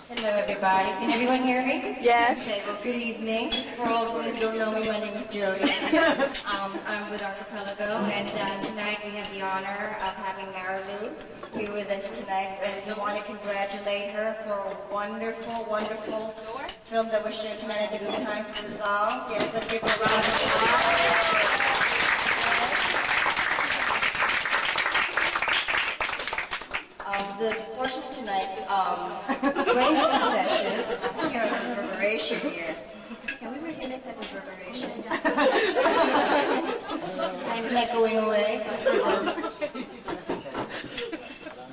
Hello, everybody. Can everyone hear me? Yes. Okay, well, good evening. For all of you who don't know me, my name is Jody. I'm with Arkipelago, and tonight we have the honor of having Marilou here with us tonight, and we want to congratulate her for a wonderful, wonderful film that was shared tonight at the Guggenheim for Rizal. Yes, let's give her a round of applause. The portion of tonight's Brainfood Session, I hear a reverberation here. Can we reconnect that reverberation? I'm like going away.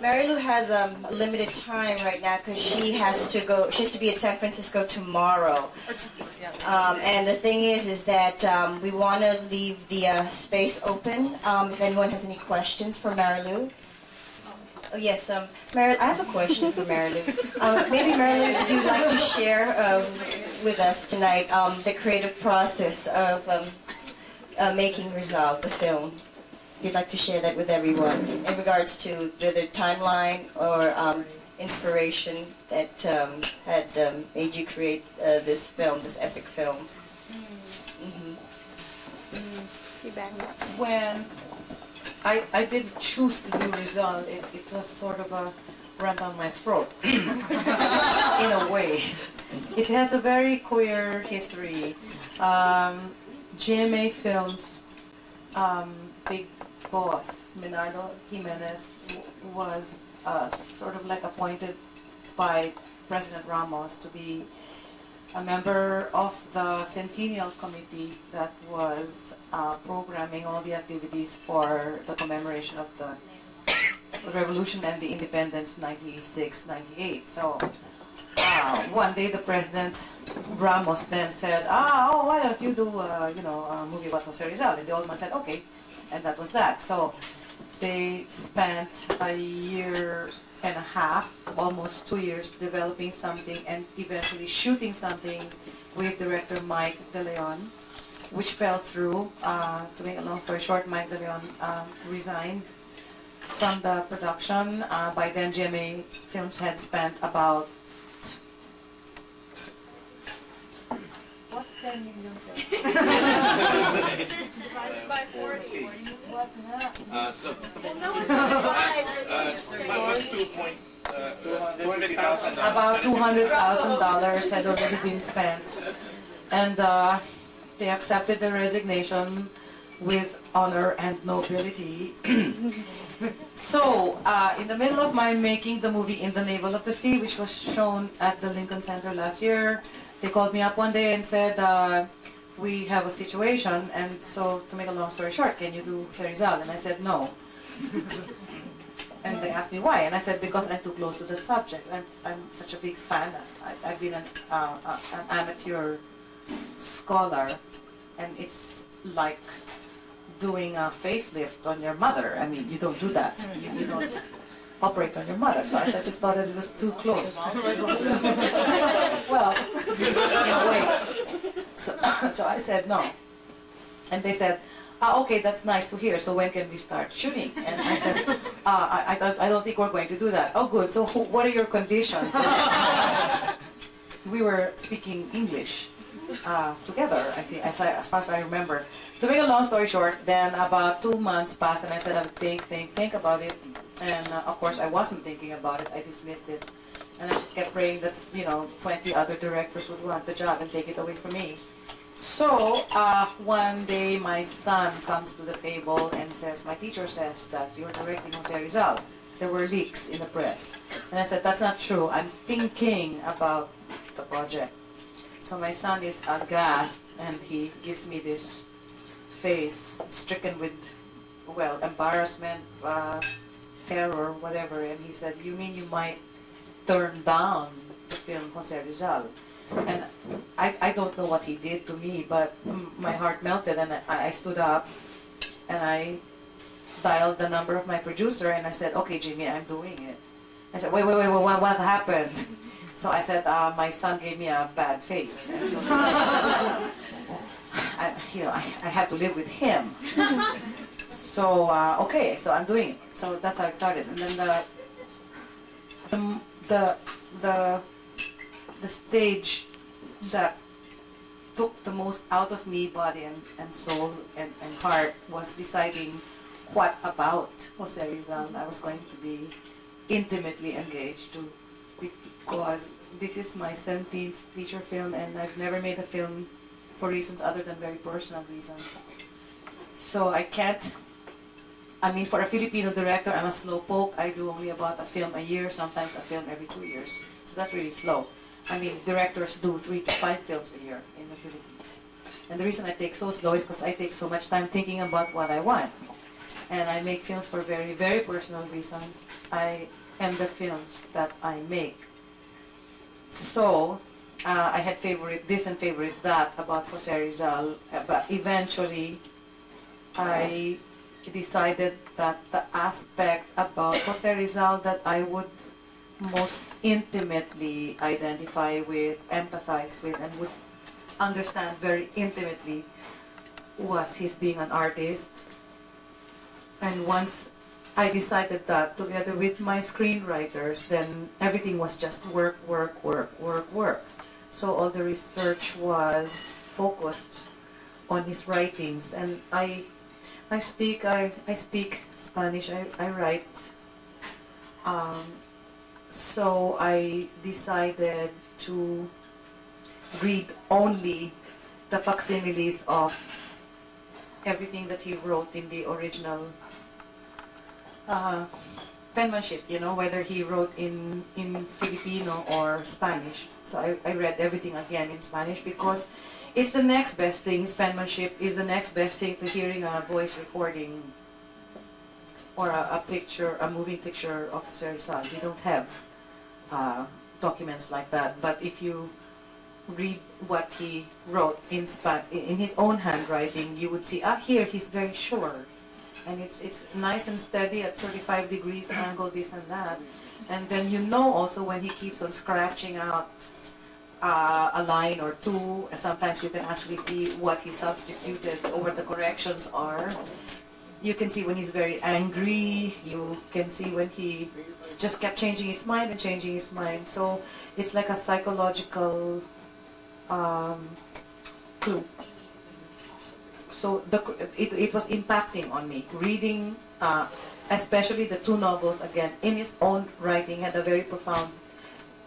Marilou has a limited time right now because she has to go. She has to be at San Francisco tomorrow. And the thing is that we want to leave the space open if anyone has any questions for Marilou. Oh, yes, Marilou, I have a question for Marilou. Maybe, Marilou, if you'd like to share with us tonight the creative process of making Rizal, the film. If you'd like to share that with everyone in regards to the timeline or inspiration that had made you create this film, this epic film. When I didn't choose to do Rizal, it was sort of a run down my throat, in a way. It has a very queer history. GMA Films, big boss, Minardo Jimenez, was sort of like appointed by President Ramos to be a member of the Centennial Committee that was programming all the activities for the commemoration of the Revolution and the Independence 96-98. So one day the President Ramos then said, oh, why don't you do a movie about Jose Rizal? And the old man said, okay, and that was that. So they spent a year and a half, almost 2 years, developing something and eventually shooting something with director Mike De Leon, which fell through. To make a long story short, Mike De Leon resigned from the production. By then, GMA Films had spent about... What's 10 million? Divided by 40. About $200,000 had already been spent, and they accepted the resignation with honor and nobility. So, in the middle of my making the movie In the Navel of the Sea, which was shown at the Lincoln Center last year, they called me up one day and said, we have a situation, and so to make a long story short, can you do Jose Rizal? And I said no. And they asked me why, and I said because I'm too close to the subject. I'm such a big fan. I've been an amateur scholar, and it's like doing a facelift on your mother. I mean, you don't do that. You don't operate on your mother. So I just thought that it was too close. Well, in a way. So I said no. And they said, okay, that's nice to hear, so when can we start shooting? And I said, I don't think we're going to do that. Oh, good, so what are your conditions? We were speaking English together, I think, as far as I remember. To make a long story short, then about 2 months passed, and I said, I would think about it. And of course, I wasn't thinking about it. I dismissed it. And I kept praying that, 20 other directors would want the job and take it away from me. So, one day my son comes to the table and says, my teacher says that you're directing Jose Rizal. There were leaks in the press. And I said, that's not true. I'm thinking about the project. So my son is aghast, and he gives me this face stricken with, well, embarrassment, terror, whatever. And he said, you mean you might turn down the film Jose Rizal? And I don't know what he did to me, but my heart melted, and I stood up and I dialed the number of my producer, and I said, okay, Jimmy, I'm doing it. I said, wait, what happened? So I said, my son gave me a bad face. And so I had to live with him. So, okay, so I'm doing it. So that's how it started. And then the the stage that took the most out of me, body and soul and heart, was deciding what about Jose Rizal I was going to be intimately engaged to, because this is my 17th feature film and I've never made a film for reasons other than very personal reasons. So I can't, I mean, for a Filipino director, I'm a slowpoke. I do only about a film a year, sometimes a film every 2 years. So that's really slow. I mean, directors do 3 to 5 films a year in the Philippines. And the reason I take so slow is because I take so much time thinking about what I want. And I make films for very, very personal reasons. I am the films that I make. So, I had favorite this and favorite that about Jose Rizal, but eventually I decided that the aspect about Jose Rizal that I would most intimately identify with, empathize with, and would understand very intimately was his being an artist. And once I decided that, together with my screenwriters, then everything was just work, work, work, work, work. So all the research was focused on his writings, and I speak Spanish. I write. So I decided to read only the facsimiles of everything that he wrote in the original penmanship, you know, whether he wrote in Filipino or Spanish. So I read everything again in Spanish because it's the next best thing. His penmanship is the next best thing to hearing a voice recording or a picture, a moving picture of Jose Rizal. We don't have documents like that. But if you read what he wrote in his own handwriting, you would see, here he's very sure. And it's nice and steady at 35 degrees angle, this and that. And then you know also when he keeps on scratching out a line or two, sometimes you can actually see what he substituted or what the corrections are. You can see when he's very angry, you can see when he just kept changing his mind and changing his mind. So it's like a psychological clue. So it was impacting on me. Reading, especially the 2 novels, again, in his own writing, had a very profound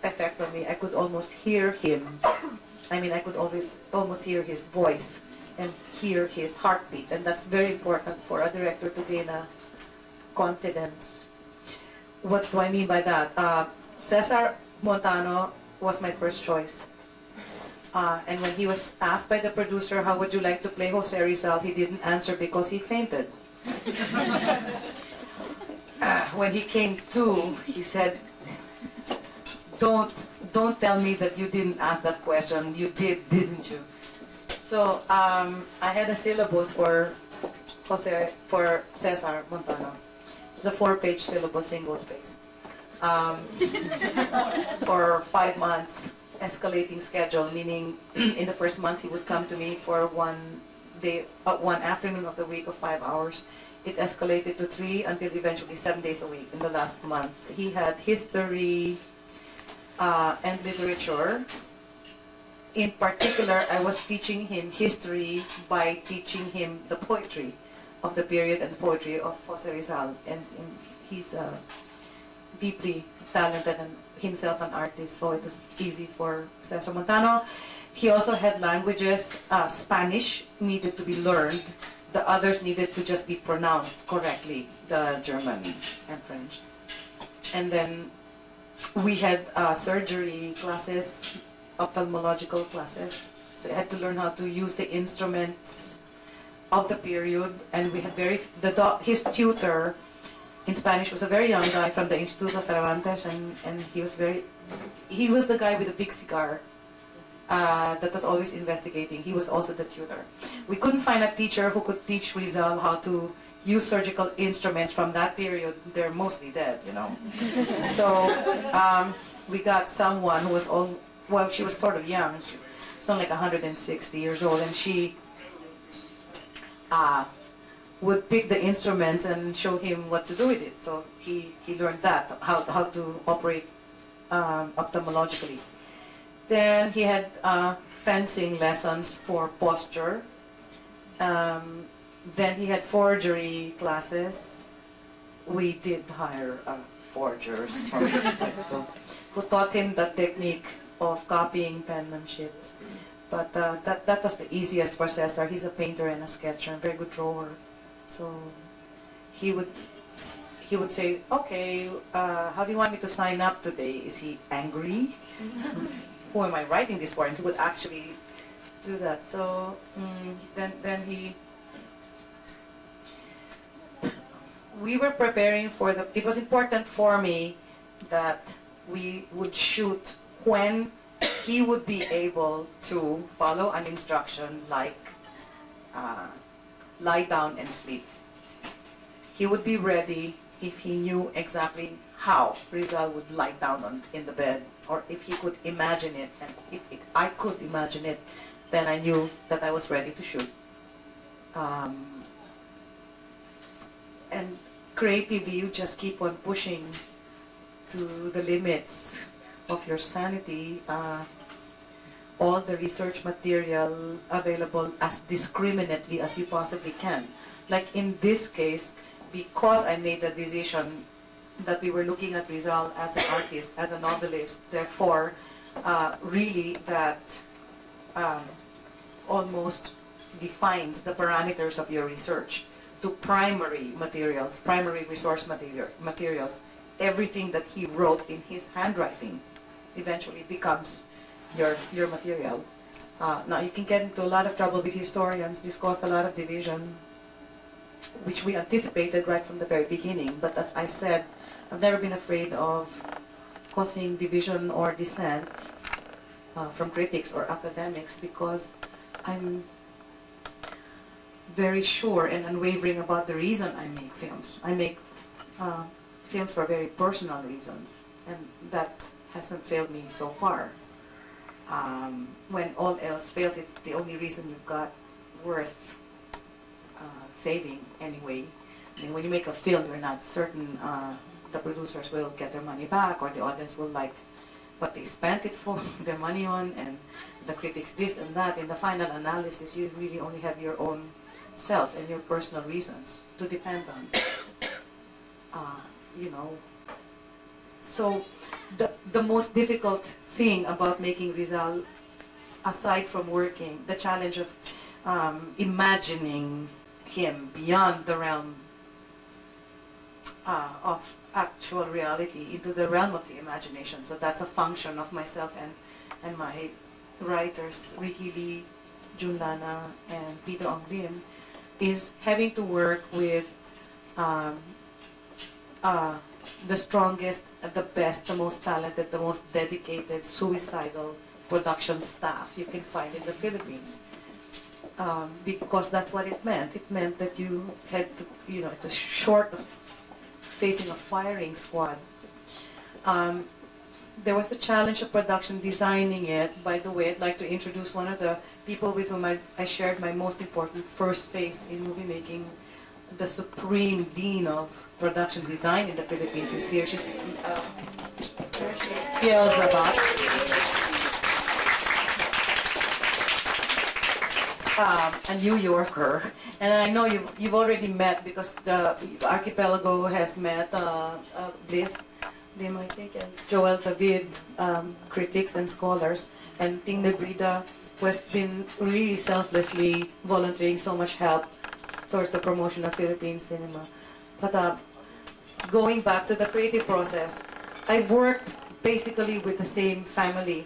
effect on me. I could almost hear him. I mean, I could almost hear his voice and hear his heartbeat. And that's very important for a director to gain a confidence. What do I mean by that? Cesar Montano was my first choice. And when he was asked by the producer, how would you like to play Jose Rizal, he didn't answer because he fainted. When he came to, he said, don't tell me that you didn't ask that question. You did, didn't you? So I had a syllabus for Cesar Montano. It's a 4-page syllabus, single space. For 5 months. Escalating schedule, meaning in the first month he would come to me for one afternoon of the week of 5 hours. It escalated to 3 until eventually 7 days a week in the last month. He had history and literature. In particular, I was teaching him history by teaching him the poetry of the period and poetry of Jose Rizal. And he's deeply talented and himself an artist, so it was easy for Cesar Montano. He also had languages. Spanish needed to be learned. The others needed to just be pronounced correctly, the German and French. And then we had surgery classes, ophthalmological classes. So I had to learn how to use the instruments of the period. And we had his tutor in Spanish was a very young guy from the Instituto Cervantes, and he was the guy with the big cigar that was always investigating. He was also the tutor. We couldn't find a teacher who could teach Rizal how to use surgical instruments from that period. They're mostly dead, you know. So we got someone who was she was sort of young. She was like 160 years old, and she would pick the instruments and show him what to do with it. So he learned that, how to operate ophthalmologically. Then he had fencing lessons for posture. Then he had forgery classes. We did hire forgers from who taught him the technique of copying penmanship. But that was the easiest for Cesar. He's a painter and a sketcher, a very good drawer. So he would say, okay, how do you want me to sign up today? Is he angry? Who am I writing this for? And he would actually do that. So we were preparing for it was important for me that we would shoot when he would be able to follow an instruction like lie down and sleep. He would be ready if he knew exactly how Rizal would lie down in the bed, or if he could imagine it, and if I could imagine it, then I knew that I was ready to shoot. And creatively, you just keep on pushing to the limits of your sanity. All the research material available as discriminately as you possibly can. Like in this case, because I made the decision that we were looking at Rizal as an artist, as a novelist, therefore, really that almost defines the parameters of your research to primary materials, primary resource materials. Everything that he wrote in his handwriting eventually becomes your material. Now you can get into a lot of trouble with historians. This caused a lot of division, which we anticipated right from the very beginning. But as I said, I've never been afraid of causing division or dissent from critics or academics, because I'm very sure and unwavering about the reason I make films. I make films for very personal reasons, and that hasn't failed me so far. When all else fails, it's the only reason you've got worth saving anyway. I mean, when you make a film, you're not certain the producers will get their money back, or the audience will like what they spent it for, their money on, and the critics this and that. In the final analysis, you really only have your own self and your personal reasons to depend on. You know. So the most difficult thing about making Rizal, aside from working, the challenge of imagining him beyond the realm of actual reality into the realm of the imagination. So that's a function of myself and my writers, Ricky Lee, Jun Lana, and Peter Ong Lim, is having to work with the strongest, the best, the most talented, the most dedicated, suicidal production staff you can find in the Philippines. Because that's what it meant. It meant that you had to, you know, it was short of facing a firing squad. There was the challenge of production, designing it. By the way, I'd like to introduce one of the people with whom I shared my most important first phase in movie making. The supreme dean of production design in the Philippines is here. She's Diaz-Abaya. A New Yorker, and I know you've already met, because the Arkipelago has met Bliss, Lim, I think, and Joel David, critics and scholars, and Ting Nebrida, who has been really selflessly volunteering so much help towards the promotion of Philippine cinema. But going back to the creative process, I've worked basically with the same family.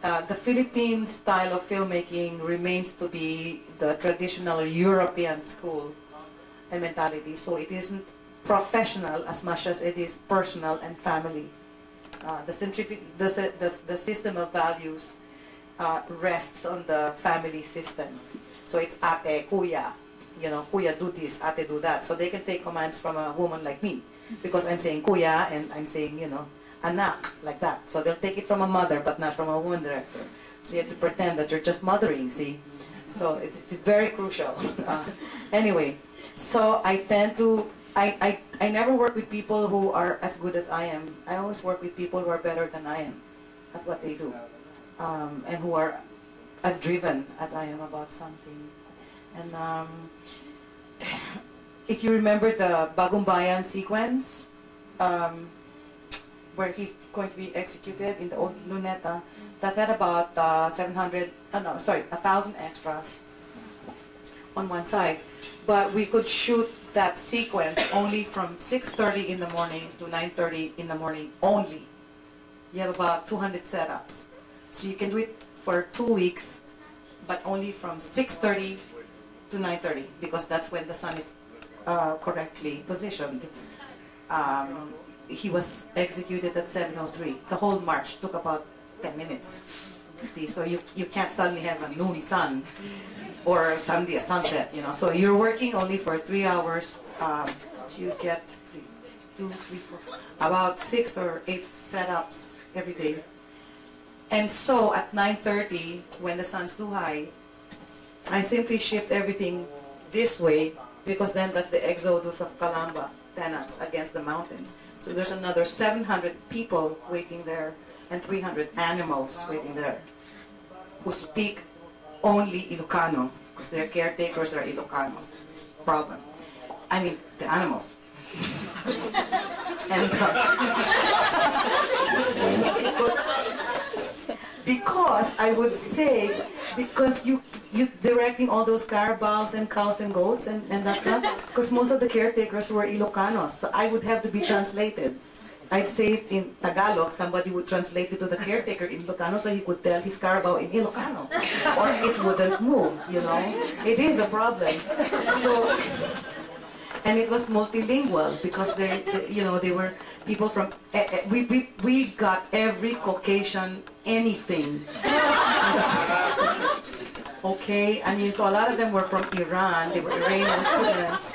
The Philippine style of filmmaking remains to be the traditional European school and mentality, so it isn't professional as much as it is personal and family. The system of values rests on the family system. So it's ate, kuya, you know, kuya do this, ate do that. So they can take commands from a woman like me, because I'm saying kuya and I'm saying, you know, anak, like that. So they'll take it from a mother, but not from a woman director. So you have to pretend that you're just mothering, see? So it's very crucial. Anyway, So I tend to, I never work with people who are as good as I am. I always work with people who are better than I am at what they do, and who are as driven as I am about something. And if you remember the Bagumbayan sequence, where he's going to be executed in the old Luneta, that had about 1,000 extras on one side. But we could shoot that sequence only from 6:30 in the morning to 9:30 in the morning only. You have about 200 setups. So you can do it for 2 weeks, but only from 6:30 to 9:30, because that's when the sun is correctly positioned. He was executed at 7:03. The whole march took about 10 minutes. See, so you can't suddenly have a noon sun or suddenly a sunset, you know. So you're working only for 3 hours. So you get 2, 3, 4, about 6 or 8 setups every day. And so at 9:30, when the sun's too high, I simply shift everything this way, because then that's the exodus of Calamba tenants against the mountains. So there's another 700 people waiting there and 300 animals waiting there who speak only Ilocano, because their caretakers are Ilocanos. Problem. I mean, the animals. And because I would say, because you directing all those carabaos and cows and goats and that's not, because most of the caretakers were Ilocanos, so I would have to be translated. I'd say it in Tagalog, somebody would translate it to the caretaker in Ilocano so he could tell his carabao in Ilocano, or it wouldn't move, you know. It is a problem. So, and it was multilingual, because they you know, they were people from, we got every Caucasian anything. Okay, I mean, so a lot of them were from Iran. They were Iranian students.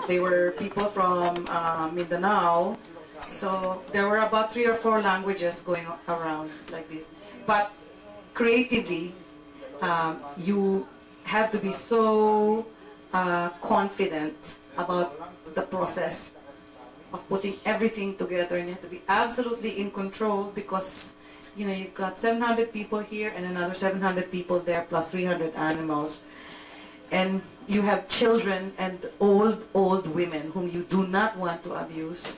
They were people from Mindanao. So there were about 3 or 4 languages going around like this. But creatively, you have to be so confident about the process of putting everything together, and you have to be absolutely in control, because you know, you've got 700 people here and another 700 people there, plus 300 animals. And you have children and old women whom you do not want to abuse,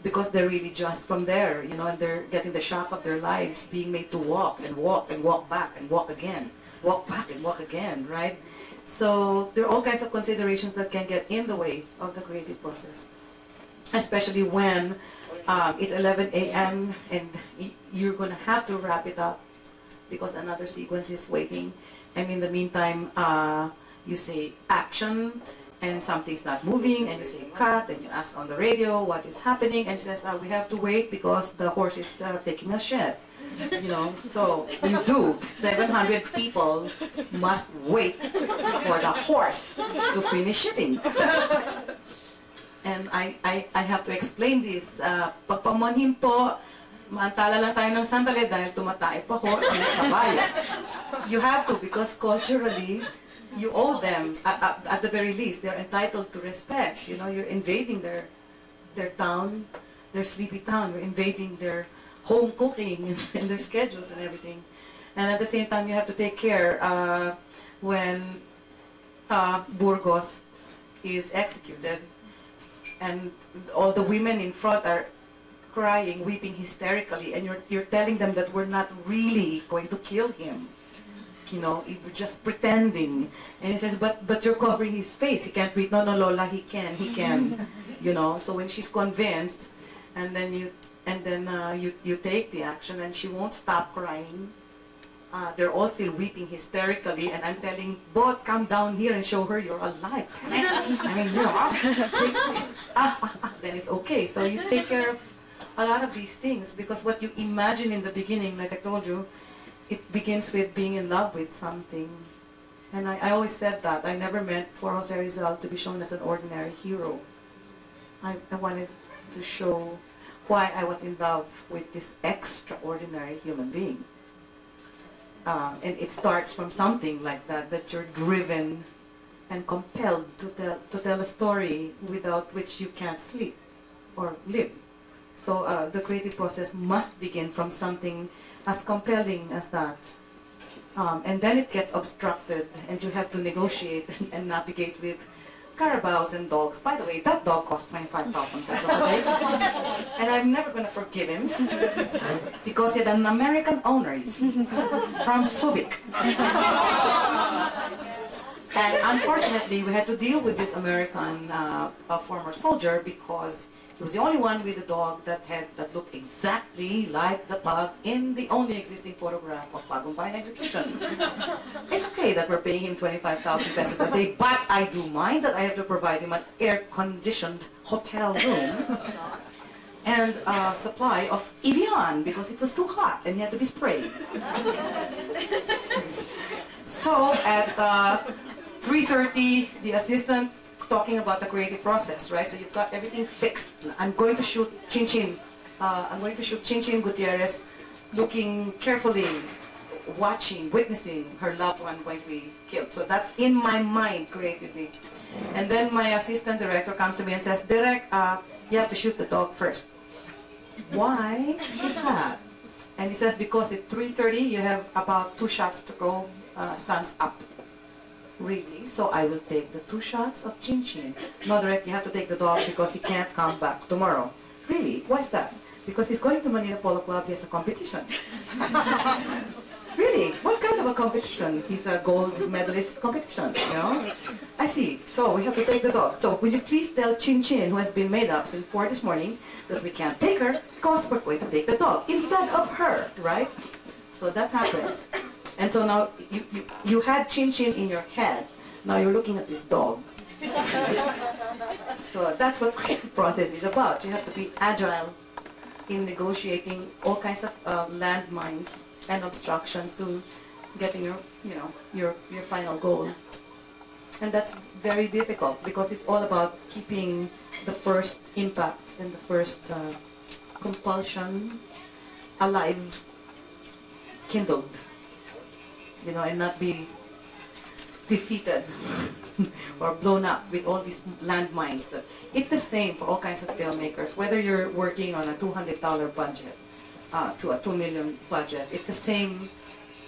because they're really just from there, you know, and they're getting the shock of their lives, being made to walk and walk and walk back and walk again, walk back and walk again, right? So there are all kinds of considerations that can get in the way of the creative process, especially when it's 11 a.m. and you're going to have to wrap it up because another sequence is waiting. And in the meantime, you say action, and something's not moving, and you say cut, and you ask on the radio what is happening, and it says, we have to wait because the horse is taking a shed. You know, so you do. 700 people must wait for the horse to finish shitting. And I have to explain this. Pag pamonhin po, maantala lang tayo ng sandali dahil tumatae pa ho ang kabayo. You have to, because culturally, you owe them, at the very least, they're entitled to respect. You know, you're invading their town, their sleepy town. You're invading their home cooking and their schedules and everything. And at the same time, you have to take care when Burgos is executed, and all the women in front are crying, weeping hysterically, and you're telling them that we're not really going to kill him. You know, we're just pretending. And he says, but you're covering his face. He can't breathe. No, Lola, he can. You know, so when she's convinced, and then you take the action, and she won't stop crying. They're all still weeping hysterically, and I'm telling, Bot, come down here and show her you're alive. I mean, you know, then it's okay. So you take care of a lot of these things, because what you imagine in the beginning, like I told you, it begins with being in love with something. And I always said that. I never meant for Jose Rizal to be shown as an ordinary hero. I wanted to show why I was in love with this extraordinary human being. And it starts from something like that, that you're driven and compelled to tell a story without which you can't sleep or live. So the creative process must begin from something as compelling as that. And then it gets obstructed, and you have to negotiate and navigate with carabaos and dogs. By the way, that dog cost 25,000 pesos a day. And I'm never going to forgive him because he had an American owner, you see, from Subic. And unfortunately, we had to deal with this American former soldier because he was the only one with a dog that looked exactly like the pug in the only existing photograph of Bagumbayan execution. It's okay that we're paying him 25,000 pesos a day, but I do mind that I have to provide him an air-conditioned hotel room and a supply of Evian because it was too hot and he had to be sprayed. So at 3:30, the assistant talking about the creative process, right? So you've got everything fixed. I'm going to shoot Chin Chin. I'm going to shoot Chin Chin Gutierrez looking carefully, watching, witnessing her loved one going to be killed. So that's in my mind creatively. And then my assistant director comes to me and says, Direk, you have to shoot the dog first. Why is that? And he says, because it's 3:30, you have about 2 shots to go, sun's up. Really? So I will take the 2 shots of Chin Chin. No, Direk, you have to take the dog because he can't come back tomorrow. Really? Why is that? Because he's going to Manila Polo Club, he has a competition. Really? What kind of a competition? He's a gold medalist competition, you know? I see. So we have to take the dog. So will you please tell Chin Chin, who has been made up since 4 this morning, that we can't take her because we're going to take the dog instead of her, right? So that happens. And so now you had Chin Chin in your head. Now you're looking at this dog. So that's what creative process is about. You have to be agile in negotiating all kinds of landmines and obstructions to getting your final goal. And that's very difficult because it's all about keeping the first impact and the first compulsion alive, kindled. You know, and not be defeated or blown up with all these landmines. It's the same for all kinds of filmmakers, whether you're working on a $200 budget to a $2 million budget. It's the same.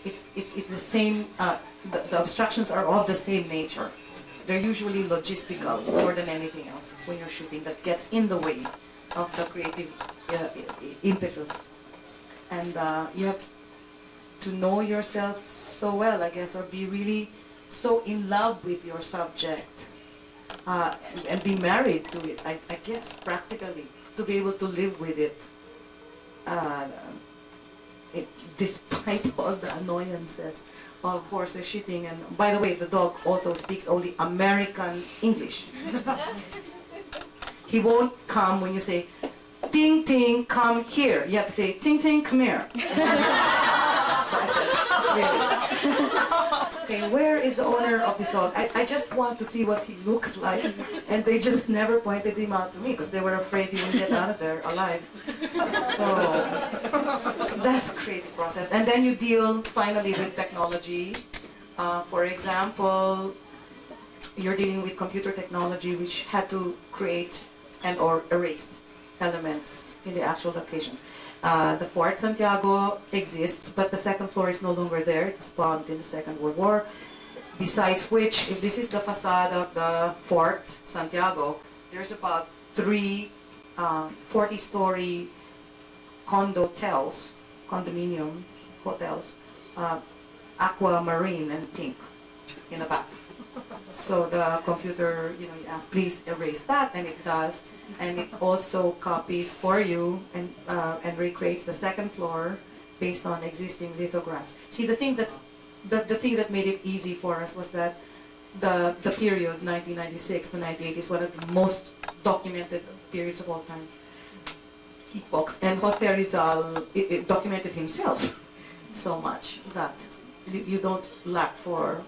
It's the same. The obstructions are of the same nature. They're usually logistical more than anything else when you're shooting that gets in the way of the creative impetus, and you have to know yourself so well, I guess, or be really so in love with your subject and be married to it, I guess, practically, to be able to live with it, despite all the annoyances of horses shitting. And by the way, the dog also speaks only American English. He won't come when you say, Ting Ting, come here. You have to say, Ting Ting, come here. Okay, where is the owner of this dog? I just want to see what he looks like. And they just never pointed him out to me because they were afraid he would get out of there alive. So that's a creative process. And then you deal finally with technology. For example, you're dealing with computer technology which had to create and or erase elements in the actual location. The Fort Santiago exists, but the second floor is no longer there. It was bombed in the Second World War. Besides which, if this is the facade of the Fort Santiago, there's about 3 40-story condominium hotels, aquamarine and pink in the back. So the computer, you ask, please erase that, and it does. And it also copies for you and recreates the second floor based on existing lithographs. See, the thing that made it easy for us was that the period 1996 to 98 is one of the most documented periods of all time. Epochs, and Jose Rizal it documented himself so much that you don't lack for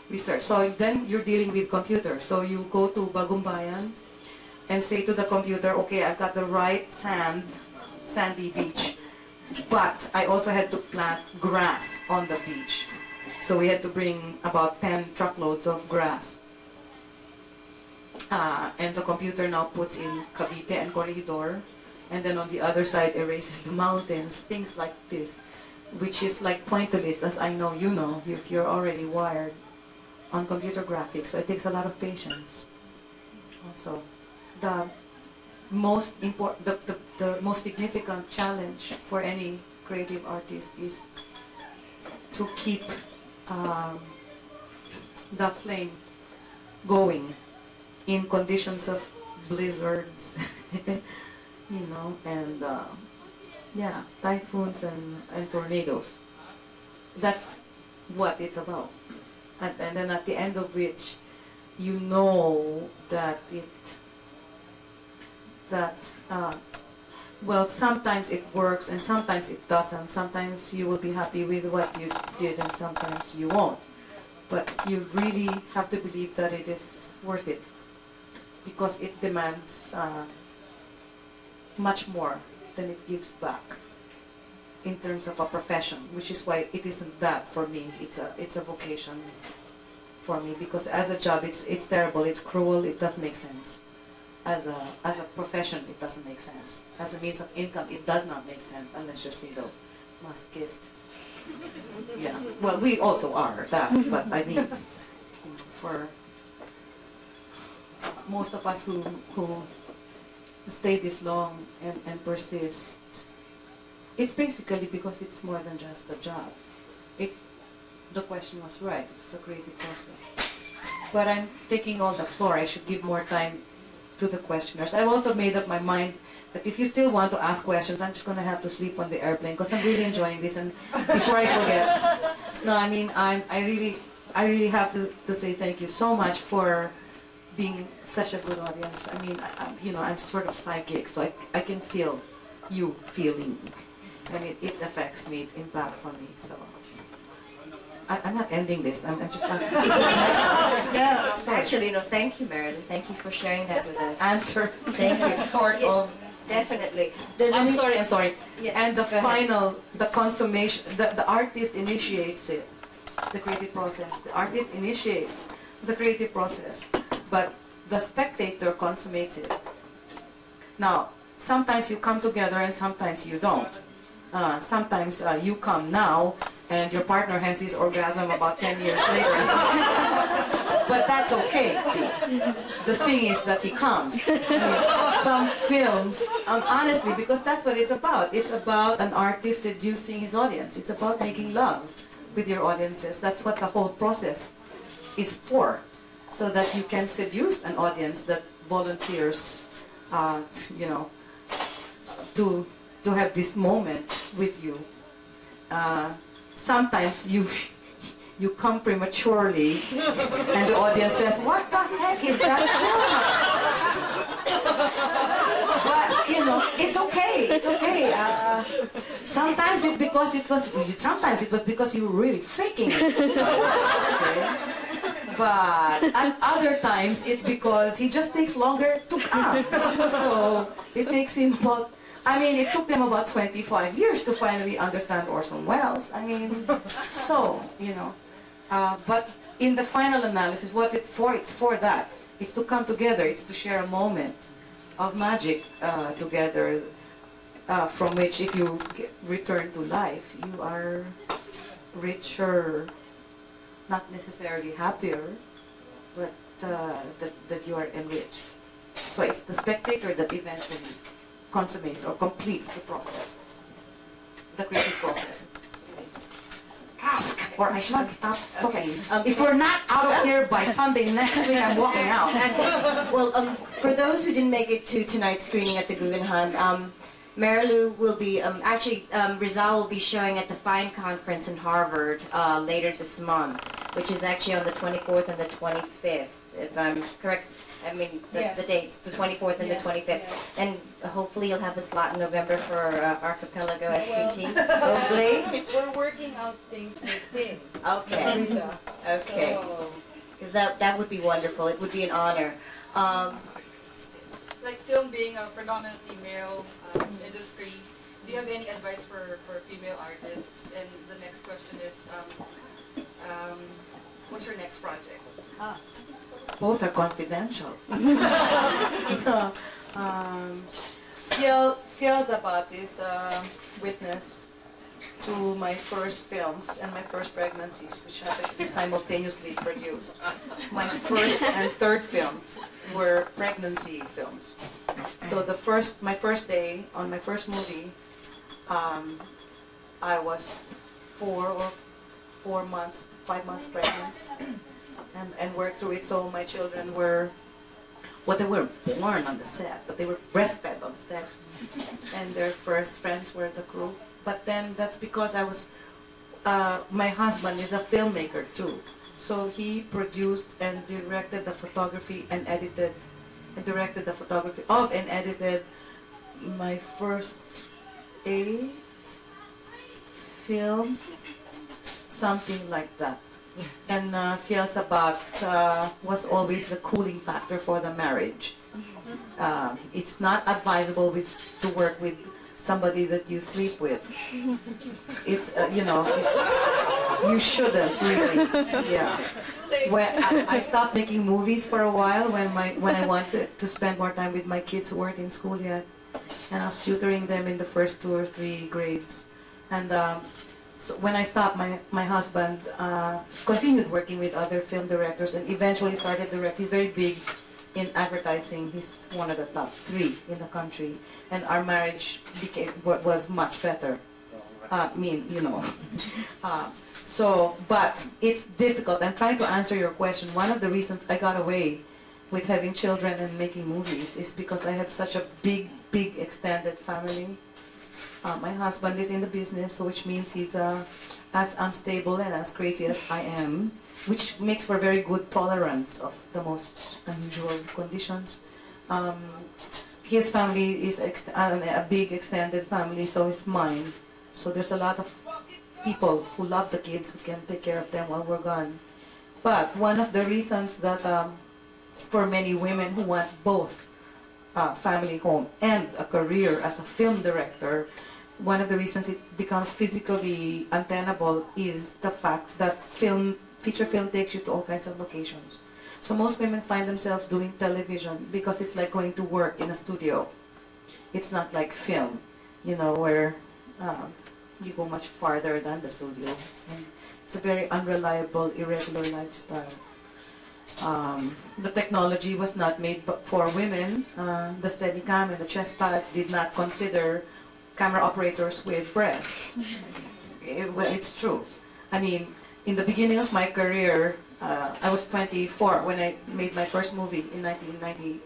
research. So then you're dealing with computers. So you go to Bagumbayan and say to the computer, okay, I've got the right sandy beach, but I also had to plant grass on the beach. So we had to bring about 10 truckloads of grass And the computer now puts in Cavite and Corregidor, and then on the other side erases the mountains, things like this, which is like pointillist, as I know you know, if you're already wired on computer graphics. So it takes a lot of patience. Also, the most significant challenge for any creative artist is to keep the flame going in conditions of blizzards, you know, and yeah, typhoons and tornadoes. That's what it's about. And then at the end of which, you know that well, sometimes it works and sometimes it doesn't. Sometimes you will be happy with what you did and sometimes you won't. But you really have to believe that it is worth it, because it demands much more than it gives back in terms of a profession, which is why it isn't that for me. It's a vocation for me, because as a job it's terrible, it's cruel, it doesn't make sense. As a profession, it doesn't make sense. As a means of income, it does not make sense unless you're single, masochist. Yeah, well, we also are that, but I mean, for most of us who stay this long and persist, it's basically because it's more than just a job. The question was right, it's a creative process. But I'm taking all the floor, I should give more time to the questioners. I've also made up my mind that if you still want to ask questions, I'm just going to have to sleep on the airplane, because I'm really enjoying this. And before I forget, no, I mean, I really have to say thank you so much for being such a good audience. I mean, you know, I'm sort of psychic, so I can feel you feeling, and it affects me, it impacts on me. So I'm not ending this. I'm just asking. No, Sorry. actually, no. Thank you, Marilou. Thank you for sharing that with us. Answer. Thank you. Sort of. Definitely. I'm sorry. Yes, And the go ahead. final, the consummation, the artist initiates it, the creative process. The artist initiates the creative process, but the spectator consummates it. Now, sometimes you come together and sometimes you don't. Sometimes you come now and your partner has his orgasm about 10 years later. But that's okay, see. The thing is that he comes. I mean, some films, honestly, because that's what it's about. It's about an artist seducing his audience. It's about making love with your audiences. That's what the whole process is for. So that you can seduce an audience that volunteers, you know, to have this moment with you. Sometimes you come prematurely, and the audience says, "What the heck is that?" But you know, it's okay. It's okay. Sometimes it was because you were really faking it. Okay? But at other times it's because he just takes longer to come. So it takes him about. I mean, it took them about 25 years to finally understand Orson Welles. I mean, so, you know. But in the final analysis, what's it for? It's for that. It's to come together. It's to share a moment of magic together, from which if you return to life, you are richer, not necessarily happier, but that you are enriched. So it's the spectator that eventually consummates or completes the process, the creative process. Ask, or I should stop talking. If we're not out of here by Sunday next week, I'm walking out. Well, for those who didn't make it to tonight's screening at the Guggenheim, Marilou will be, Rizal will be showing at the Fine Conference in Harvard later this month, which is actually on the 24th and the 25th, if I'm correct. I mean, the dates, the 24th and the 25th. Yes. And hopefully you'll have a slot in November for Arkipelago SPT. Hopefully. We're working out things with him. Okay. Okay. Because that would be wonderful. It would be an honor. Like film being a predominantly male industry, do you have any advice for female artists? And the next question is, what's your next project? Both are confidential. Diaz-Abaya is a witness to my first films and my first pregnancies, which happened to be simultaneously produced. My first and third films were pregnancy films. So my first day on my first movie, I was 5 months pregnant, and worked through it. So my children were, well, they were born on the set, but they were breastfed on the set, and their first friends were the crew. But then that's because I was, my husband is a filmmaker too. So he produced and directed the photography and edited, and edited my first 8 films, something like that. And Diaz-Abaya was always the cooling factor for the marriage. It's not advisable to work with somebody that you sleep with. It's, you know, you shouldn't really. Yeah. When I stopped making movies for a while when I wanted to spend more time with my kids who weren't in school yet, and I was tutoring them in the first 2 or 3 grades. And so when I stopped, my husband continued working with other film directors and eventually started directing. He's very big in advertising. He's one of the top 3 in the country, and our marriage was much better. You know. But it's difficult. I'm trying to answer your question. One of the reasons I got away with having children and making movies is because I have such a big extended family. My husband is in the business, so which means he's as unstable and as crazy as I am, which makes for very good tolerance of the most unusual conditions. His family is a big extended family, so is mine. So there's a lot of people who love the kids who can take care of them while we're gone. But one of the reasons that for many women who want both family home and a career as a film director, one of the reasons it becomes physically untenable is the fact that feature film takes you to all kinds of locations. So most women find themselves doing television because it's like going to work in a studio. It's not like film, you know, where you go much farther than the studio. And it's a very unreliable, irregular lifestyle. The technology was not made for women. The Steadicam and the chest pads did not consider camera operators with breasts. It's true. I mean, in the beginning of my career, I was 24 when I made my first movie in 1980.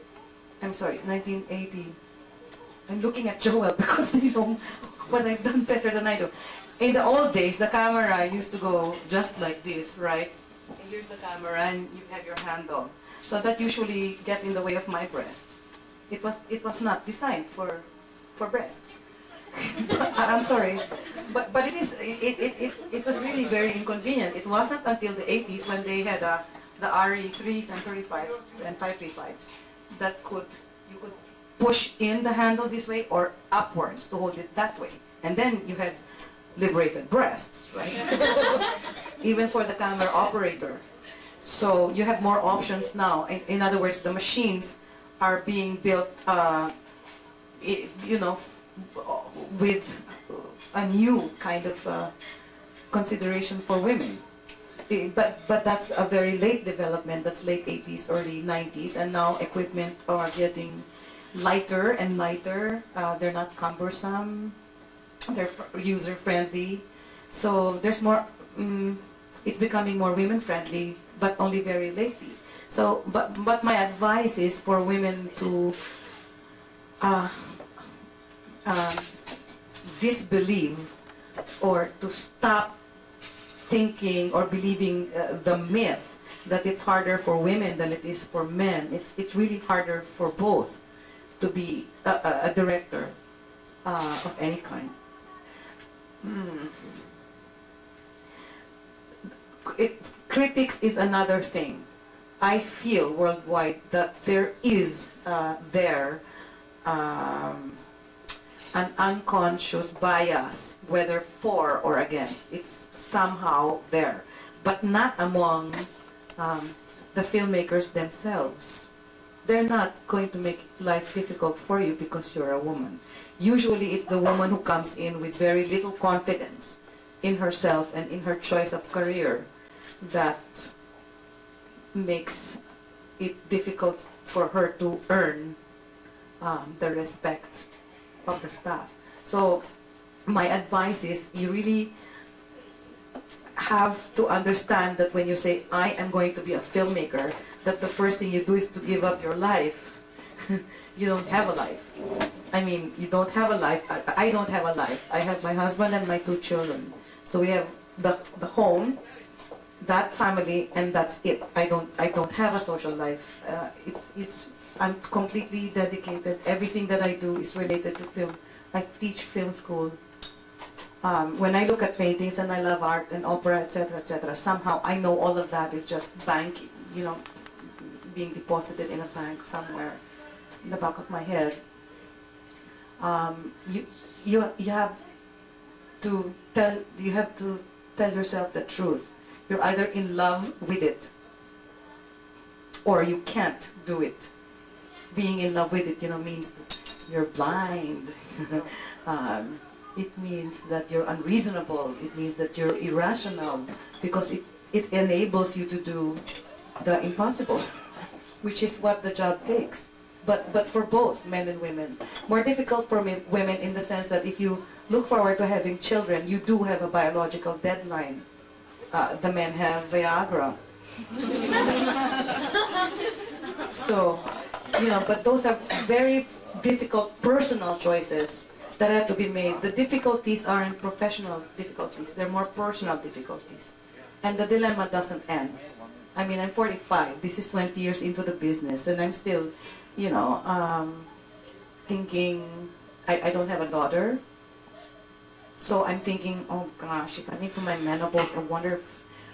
I'm looking at Joel because they know what I've done better than I do. In the old days, the camera used to go just like this, right? And here's the camera, and you have your handle. So that usually gets in the way of my breast. It was not designed for breasts. I'm sorry, but it was really very inconvenient. It wasn't until the 80s when they had the RE3s and 35s and 535s that you could push in the handle this way or upwards to hold it that way, and then you had liberated breasts, right? Even for the camera operator. So you have more options now. In other words, the machines are being built, you know, with a new kind of consideration for women. But that's a very late development. That's late 80s, early 90s, and now equipment are getting lighter and lighter. They're not cumbersome. They're user-friendly. So there's more. It's becoming more women-friendly, but only very lately. So, but my advice is for women to disbelieve or to stop thinking or believing the myth that it's harder for women than it is for men. It's really harder for both to be a director of any kind. Critics is another thing. I feel worldwide that there is an unconscious bias, whether for or against. It's somehow there, but not among the filmmakers themselves. They're not going to make life difficult for you because you're a woman. Usually it's the woman who comes in with very little confidence in herself and in her choice of career that makes it difficult for her to earn the respect of the staff. So my advice is you really have to understand that when you say, I am going to be a filmmaker, that the first thing you do is to give up your life. You don't have a life. I mean, you don't have a life. I don't have a life. I have my husband and my 2 children. So we have the home, that family, and that's it. I don't have a social life. I'm completely dedicated. Everything that I do is related to film. I teach film school. When I look at paintings and I love art and opera, etc., somehow I know all of that is just bank, you know, being deposited in a bank somewhere in the back of my head. You have to tell yourself the truth. You're either in love with it or you can't do it. Being in love with it, you know, means you're blind. It means that you're unreasonable. It means that you're irrational because it enables you to do the impossible, which is what the job takes. But for both men and women. More difficult for women in the sense that if you look forward to having children, you do have a biological deadline. The men have Viagra. So, you know, but those are very difficult personal choices that have to be made. The difficulties aren't professional difficulties, they're more personal difficulties. And the dilemma doesn't end. I mean, I'm 45, this is 20 years into the business, and I'm still, you know, thinking, I don't have a daughter, so I'm thinking, oh gosh, if I get to my menopause, I wonder if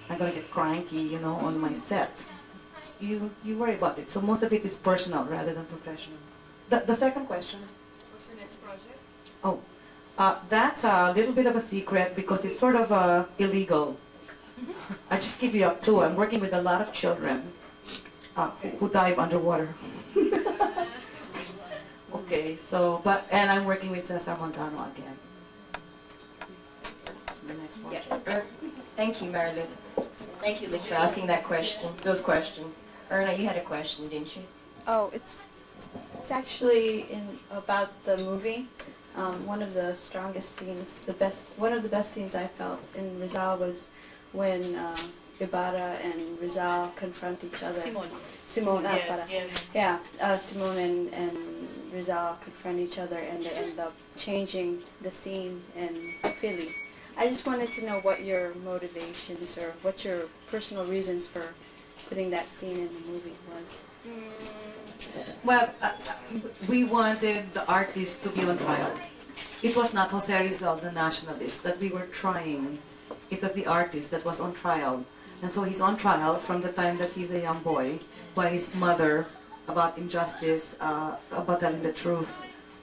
I'm going to get cranky, you know, on my set. You worry about it. So most of it is personal rather than professional. The second question? What's your next project? Oh, that's a little bit of a secret because it's sort of illegal. I just give you a clue. I'm working with a lot of children who dive underwater. Okay, so, and I'm working with Cesar Montano again. That's the next one. Yeah. Thank you, Marilou. Thank you, Lick, for asking that question, those questions. Erna, you had a question, didn't you? Oh, it's actually about the movie. One of the strongest scenes, one of the best scenes I felt in Rizal was when Ibarra and Rizal confront each other. Simone, Yes. yeah, Simone and Rizal confront each other, and they end up changing the scene in Philly. I just wanted to know what your motivations or what your personal reasons for putting that scene in the movie was. Well, we wanted the artist to be on trial. It was not Jose Rizal, the nationalist, that we were trying. It was the artist that was on trial. And so he's on trial from the time that he's a young boy by his mother about injustice, about telling the truth,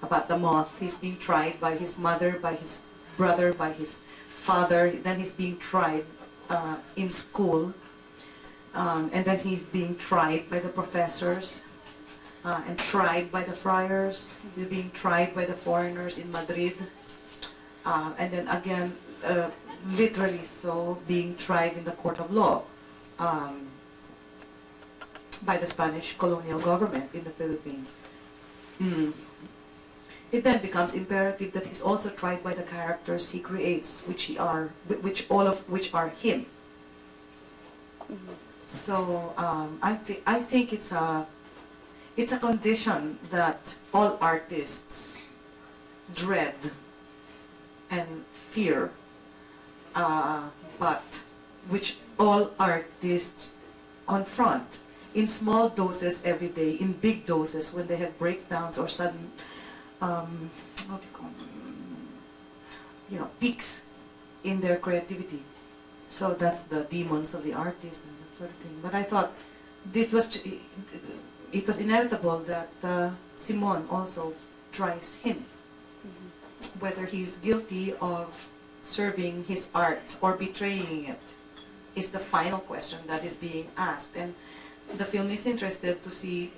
about the moth. He's being tried by his mother, by his brother, by his father. Then he's being tried in school. And then he's being tried by the professors and tried by the friars. He's being tried by the foreigners in Madrid. And then again, literally so, being tried in the court of law by the Spanish colonial government in the Philippines. It then becomes imperative that he's also tried by the characters he creates, all of which are him. So I think it's a condition that all artists dread and fear, but which all artists confront in small doses every day, in big doses when they have breakdowns or sudden, what do you call them? Peaks in their creativity. So that's the demons of the artist and that sort of thing. But I thought it was inevitable that Simon also tries him. Whether he's guilty of serving his art or betraying it is the final question that is being asked. And the film is interested to see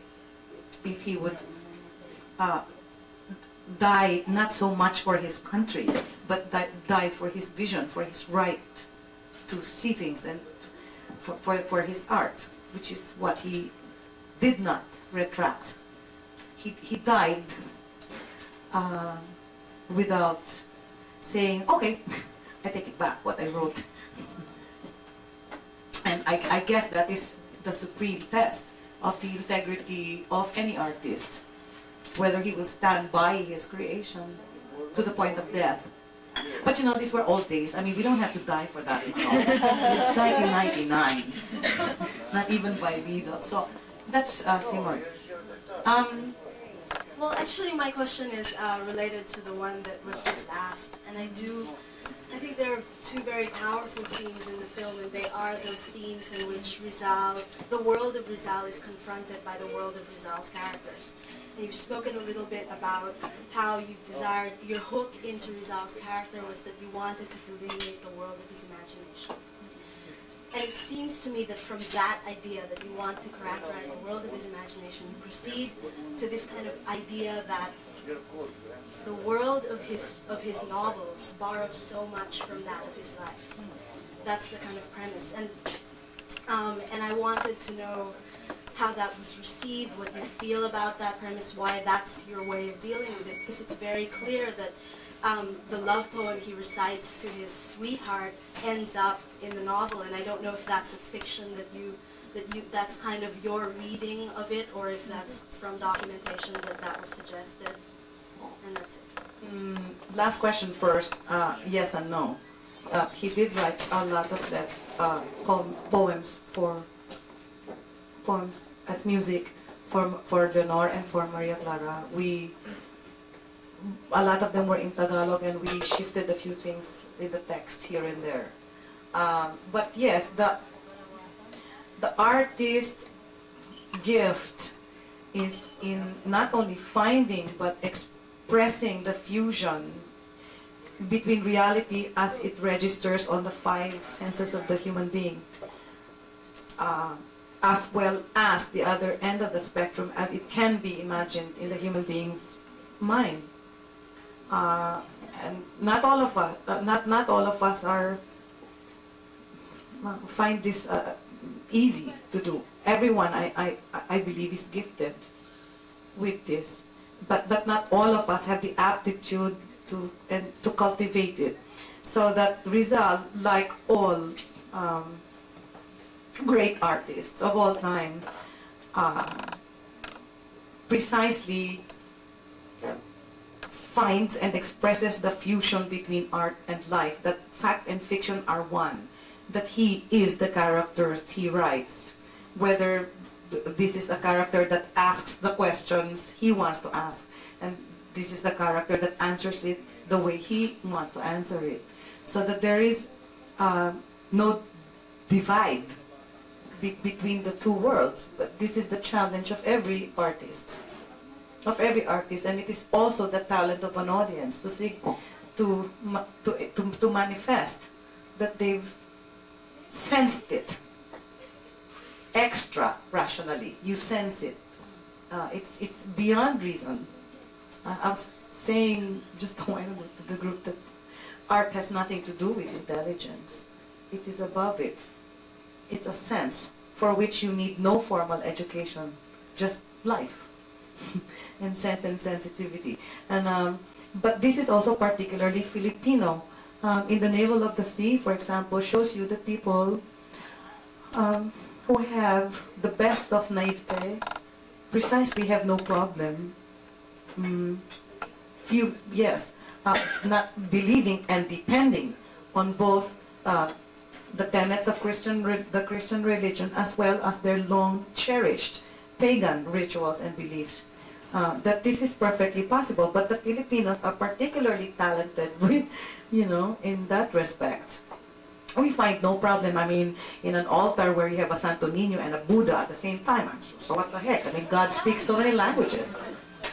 if he would die not so much for his country, but die for his vision, for his right to see things, and for his art, which is what he did not retract. He died without saying, okay, I take it back, what I wrote. And I guess that is the supreme test of the integrity of any artist, whether he will stand by his creation to the point of death. But you know, these were old days. I mean, we don't have to die for that. You know? It's 1999, not even by Lido. So that's Timur. Well, actually, my question is related to the one that was just asked, and I think there are two very powerful scenes in the film, and they are those scenes in which the world of Rizal is confronted by the world of Rizal's characters. And you've spoken a little bit about how you desired, your hook into Rizal's character was that you wanted to delineate the world of his imagination. And it seems to me that from that idea that you want to characterize the world of his imagination, you proceed to this kind of idea that the world of his novels borrows so much from that of his life. That's the kind of premise. And I wanted to know how that was received, what you feel about that premise, why that's your way of dealing with it, because it's very clear that the love poem he recites to his sweetheart ends up in the novel, and I don't know if that's a fiction that's kind of your reading of it, or if that's from documentation that was suggested. And that's it. Last question first. Yes and no. He did write a lot of that poems as music for Leonor and for Maria Clara. A lot of them were in Tagalog, and we shifted a few things in the text here and there. But yes, the artist's gift is in not only finding but expressing the fusion between reality as it registers on the five senses of the human being, as well as the other end of the spectrum as it can be imagined in the human being's mind. And not all of us, not all of us find this easy to do. Everyone, I believe, is gifted with this, but not all of us have the aptitude to cultivate it. So that Rizal, like all great artists of all time, precisely finds and expresses the fusion between art and life, that fact and fiction are one, that he is the characters he writes, whether this is a character that asks the questions he wants to ask, and this is the character that answers it the way he wants to answer it, so that there is no divide between the two worlds. But this is the challenge of every artist. And it is also the talent of an audience to seek to manifest that they've sensed it extra rationally. You sense it. It's beyond reason. I was saying just a while ago to the group that art has nothing to do with intelligence. It is above it. It's a sense for which you need no formal education, just life. And sense and sensitivity. And but this is also particularly Filipino. In the Navel of the Sea, for example, shows you that people who have the best of naivete precisely have no problem not believing and depending on both the tenets of the Christian religion as well as their long cherished pagan rituals and beliefs. That this is perfectly possible, but the Filipinos are particularly talented with, in that respect. We find no problem, I mean, in an altar where you have a Santo Niño and a Buddha at the same time. So what the heck? I mean, God speaks so many languages.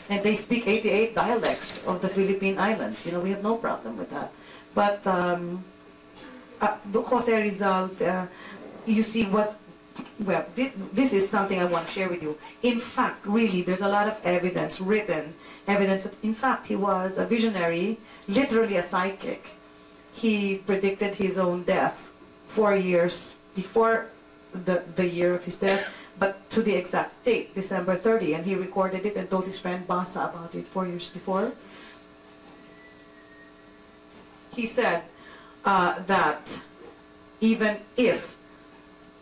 And they speak 88 dialects of the Philippine Islands. We have no problem with that. But Jose Rizal, you see, was well, this is something I want to share with you. In fact, really, there's a lot of evidence, written evidence that, in fact, he was a visionary, literally a psychic. He predicted his own death 4 years before the year of his death, but to the exact date, December 30, and he recorded it and told his friend Basa about it 4 years before. He said that even if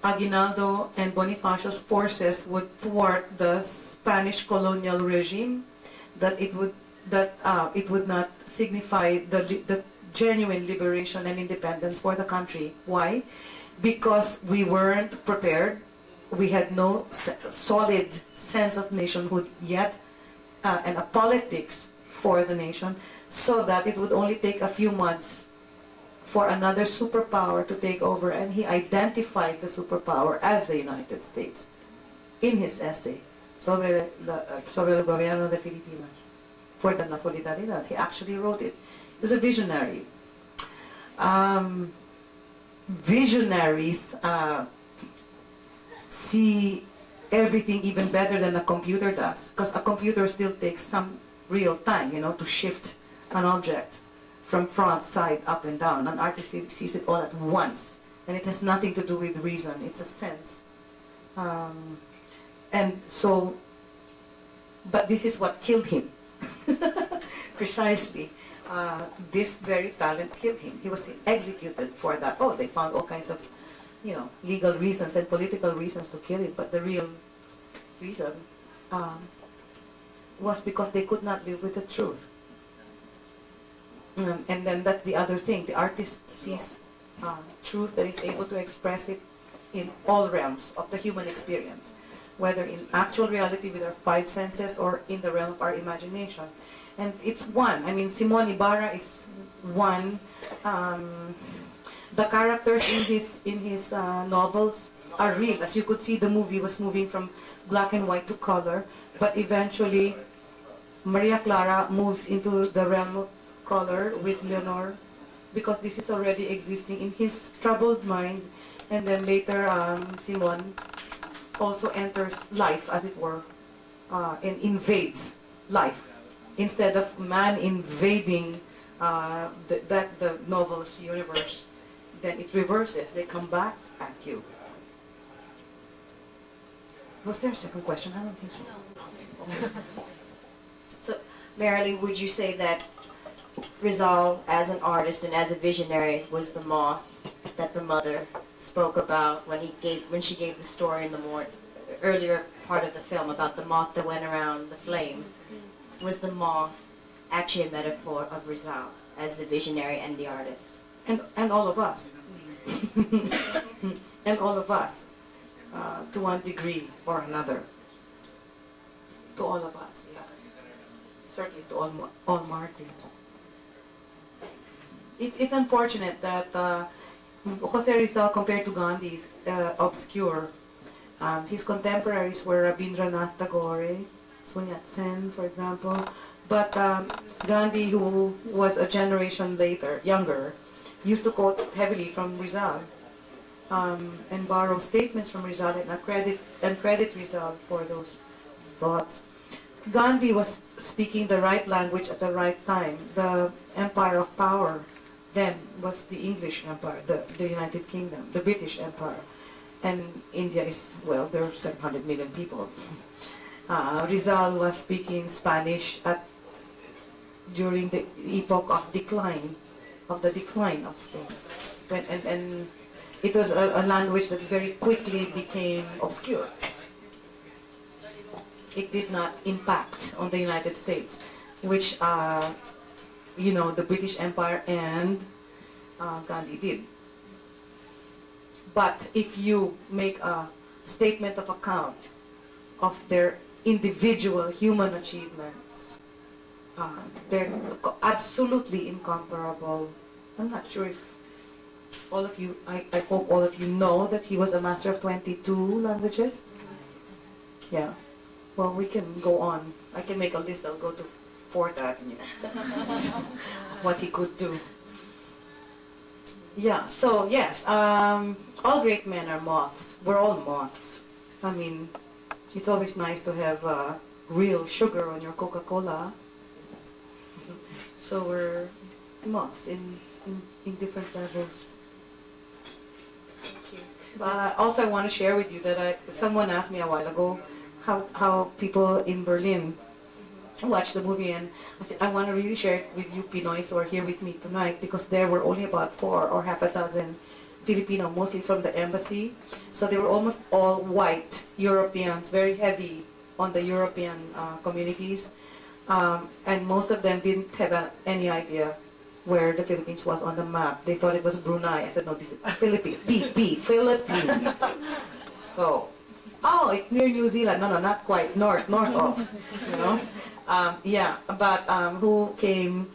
Aguinaldo and Bonifacio's forces would thwart the Spanish colonial regime, that it would not signify the genuine liberation and independence for the country. Why? Because we weren't prepared. We had no solid sense of nationhood yet, and a politics for the nation, so that it would only take a few months for another superpower to take over, and he identified the superpower as the United States in his essay sobre el gobierno de Filipinas, for la solidaridad. He actually wrote it. He was a visionary. Visionaries see everything even better than a computer does, because a computer still takes some real time, you know, to shift an object from front, side, up and down. An artist sees it all at once, and it has nothing to do with reason. It's a sense. And so, but this is what killed him. Precisely. This very talent killed him. He was executed for that. Oh, they found all kinds of, you know, legal reasons and political reasons to kill him, but the real reason was because they could not live with the truth. And then that's the other thing. The artist sees truth that is able to express it in all realms of the human experience, whether in actual reality with our 5 senses or in the realm of our imagination. And it's one. I mean, Simon Ibarra is one. The characters in his novels are real. As you could see, the movie was moving from black and white to color, but eventually Maria Clara moves into the realm of color with Leonor, because this is already existing in his troubled mind. And then later Simon also enters life, as it were, and invades life. Instead of man invading the novel's universe, then it reverses. They come back at you. Was there a second question? I don't think so. So, Marilou, would you say that Rizal, as an artist and as a visionary, was the moth that the mother spoke about when she gave the story in the earlier part of the film about the moth that went around the flame? Was the moth actually a metaphor of Rizal as the visionary and the artist? And all of us. And all of us, to one degree or another. To all of us, yeah. Certainly to all martyrs. It's unfortunate that Jose Rizal, compared to Gandhi, is obscure. His contemporaries were Rabindranath Tagore, Sun Yat-sen, for example. But Gandhi, who was a generation later, younger, used to quote heavily from Rizal and borrow statements from Rizal and credit Rizal for those thoughts. Gandhi was speaking the right language at the right time. The empire of power then was the English Empire, the United Kingdom, the British Empire. And India is, well, there are 700 million people. Rizal was speaking Spanish during the epoch of the decline of Spain. And it was a language that very quickly became obscure. It did not impact on the United States, which, you know, the British Empire and Gandhi did. But if you make a statement of account of their individual human achievements, they're absolutely incomparable. I'm not sure if all of you, I hope all of you know that he was a master of 22 languages. Yeah. Well, we can go on. I can make a list. I'll go to 4th Avenue. What he could do. Yeah, so yes, all great men are moths. We're all moths. I mean, it's always nice to have real sugar on your Coca-Cola. So we're moths in different levels. Thank you. But also I want to share with you that someone asked me a while ago how people in Berlin watch the movie, and I want to really share it with you Pinoys who are here with me tonight, because there were only about 4 or half a dozen Filipino, mostly from the embassy. So they were almost all white Europeans, very heavy on the European communities, and most of them didn't have any idea where the Philippines was on the map. They thought it was Brunei. I said, no, this is Philippines. Philippines. So, oh, it's near New Zealand. No, not quite. North of, you know. Yeah, but who came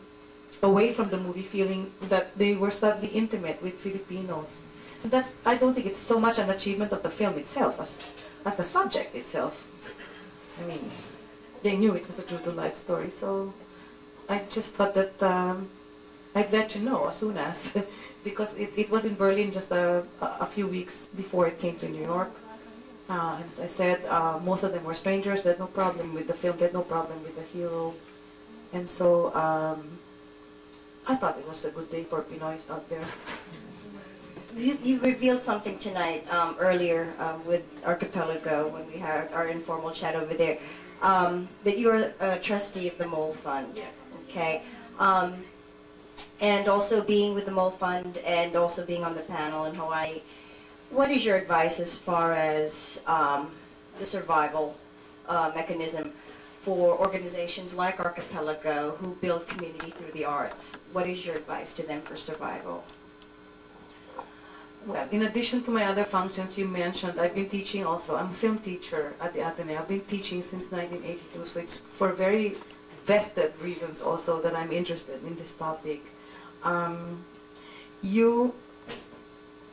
away from the movie feeling that they were suddenly intimate with Filipinos. That's, I don't think it's so much an achievement of the film itself as the subject itself. I mean, they knew it was a true-to-life story, so I just thought that I'd let you know as soon as, because it was in Berlin just a few weeks before it came to New York. And as I said, most of them were strangers. They had no problem with the film. They had no problem with the hero. And so I thought it was a good day for Pinoy out there. You revealed something tonight earlier with Arkipelago when we had our informal chat over there, that you are a trustee of the Mole Fund. Yes. Okay. And also being with the Mole Fund and also being on the panel in Hawaii, what is your advice as far as the survival mechanism for organizations like Arkipelago who build community through the arts? What is your advice to them for survival? Well, in addition to my other functions you mentioned, I've been teaching also. I'm a film teacher at the Ateneo. I've been teaching since 1982, so it's for very vested reasons also that I'm interested in this topic. You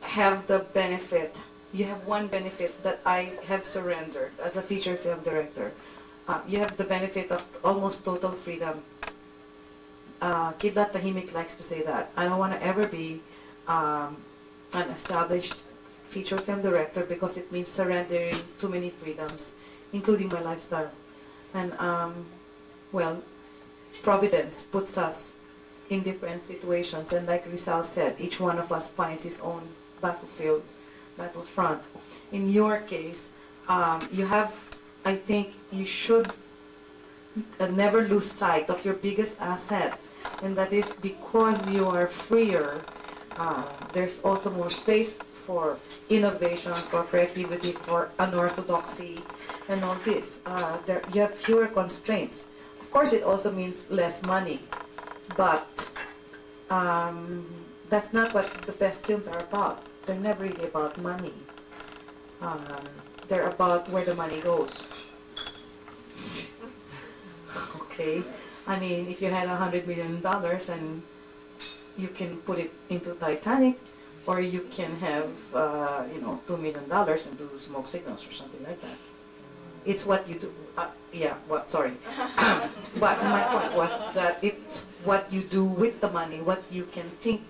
have the benefit, you have one benefit that I have surrendered as a feature film director. You have the benefit of almost total freedom. Kidlat Tahimik likes to say that. I don't want to ever be an established feature film director because it means surrendering too many freedoms, including my lifestyle. And well, Providence puts us in different situations, and like Rizal said, each one of us finds his own battlefield, battlefront. In your case, you have, I think you should never lose sight of your biggest asset, and that is because you are freer, there's also more space for innovation, for creativity, for unorthodoxy, and all this. You have fewer constraints. Of course, it also means less money, but that's not what the best films are about. They're never really about money. They're about where the money goes. Okay, I mean, if you had $100 million and you can put it into Titanic, or you can have, you know, $2 million and do smoke signals or something like that. It's what you do. Yeah, what? Sorry. But my point was that it's what you do with the money, what you can think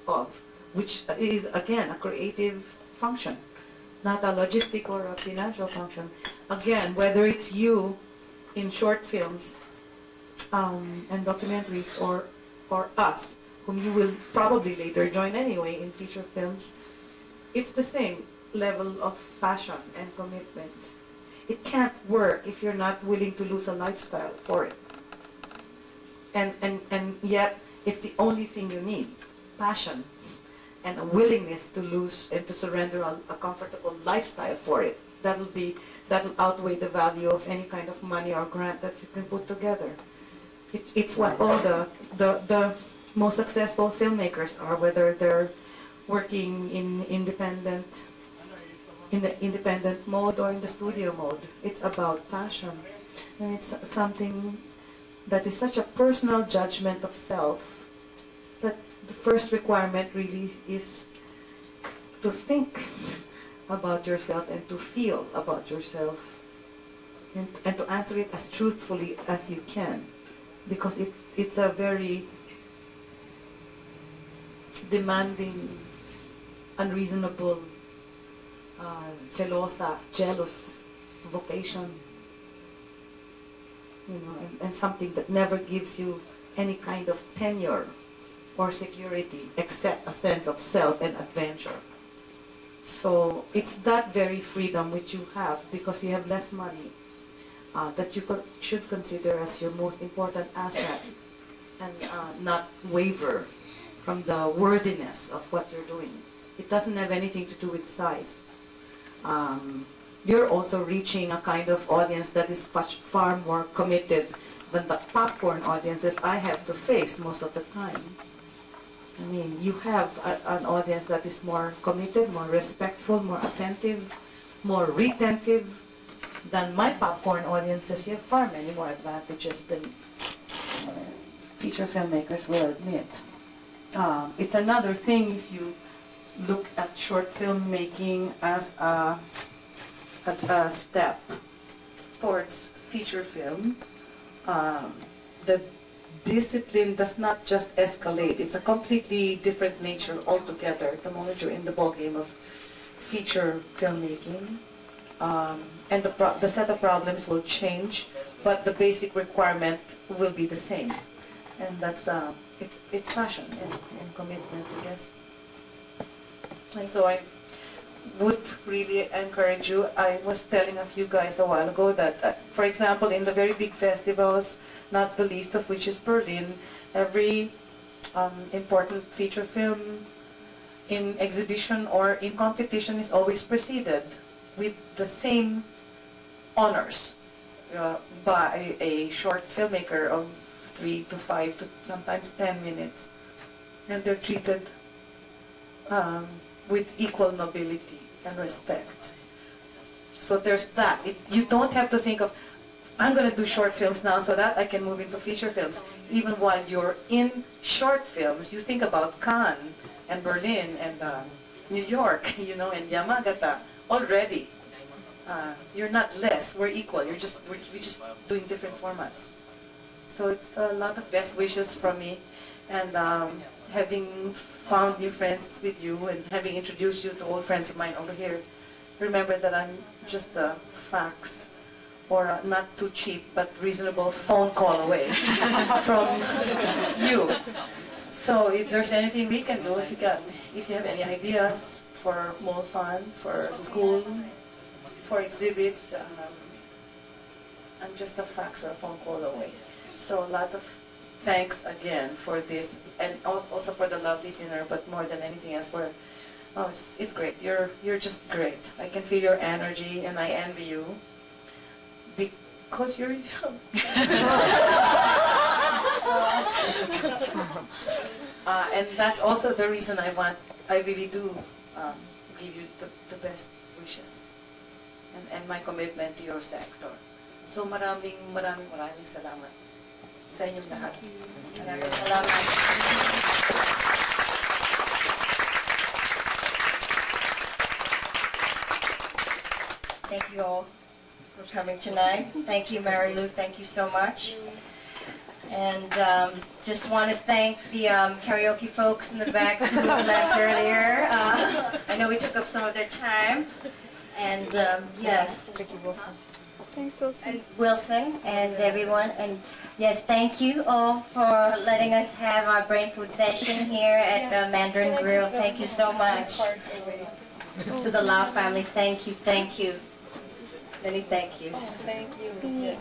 of, which is again a creative function, not a logistic or a financial function. Again, whether it's you in short films and documentaries, or us, whom you will probably later join anyway in feature films, it's the same level of passion and commitment. It can't work if you're not willing to lose a lifestyle for it. And yet, it's the only thing you need, passion and a willingness to lose and to surrender a comfortable lifestyle for it. That'll outweigh the value of any kind of money or grant that you can put together. It's what all the most successful filmmakers are, whether they're working in the independent mode or in the studio mode. It's about passion, and it's something that is such a personal judgment of self that the first requirement really is to think about yourself and to feel about yourself, and to answer it as truthfully as you can, because it's a very demanding, unreasonable, celosa, jealous vocation, you know, and something that never gives you any kind of tenure or security except a sense of self and adventure. So it's that very freedom which you have because you have less money that you should consider as your most important asset, and not waver from the worthiness of what you're doing. It doesn't have anything to do with size. You're also reaching a kind of audience that is far more committed than the popcorn audiences I have to face most of the time. I mean, you have an audience that is more committed, more respectful, more attentive, more retentive than my popcorn audiences. You have far many more advantages than feature filmmakers will admit. It's another thing if you look at short film making as a step towards feature film. The discipline does not just escalate. It's a completely different nature altogether the moment you're in the ballgame of feature filmmaking. And the set of problems will change, but the basic requirement will be the same. And that's it's passion and commitment, I guess. And so I would really encourage you. I was telling a few guys a while ago that, for example, in the very big festivals, not the least of which is Berlin, every important feature film in exhibition or in competition is always preceded with the same honors by a short filmmaker of 3 to 5 to sometimes 10 minutes. And they're treated with equal nobility and respect. So there's that. You don't have to think of, I'm going to do short films now so that I can move into feature films. Even while you're in short films, you think about Cannes and Berlin and New York, you know, and Yamagata already. You're not less, we're equal. We're just doing different formats. So it's a lot of best wishes from me, and having found new friends with you and having introduced you to old friends of mine over here, remember that I'm just a fax or a not too cheap but reasonable phone call away from you. So if there's anything we can do, if you have any ideas for more fun, for school, for exhibits, I'm just a fax or a phone call away. So a lot of thanks again for this, and also for the lovely dinner, but more than anything else for, oh, it's great. You're just great. I can feel your energy, and I envy you because you're young. And that's also the reason I really do give you the best wishes and my commitment to your sector. So maraming salamat sa inyong lahat. Maraming salamat. Thank you all for coming tonight. Thank you, Marilou. Thank you so much. And just want to thank the karaoke folks in the back who left earlier. I know we took up some of their time. And yes. Thanks, Wilson. And Wilson and everyone. And yes, thank you all for letting us have our Brainfood Session here at the Mandarin Grill. Thank you so much. To the Lau family, thank you, thank you. Many thank yous. Thank you.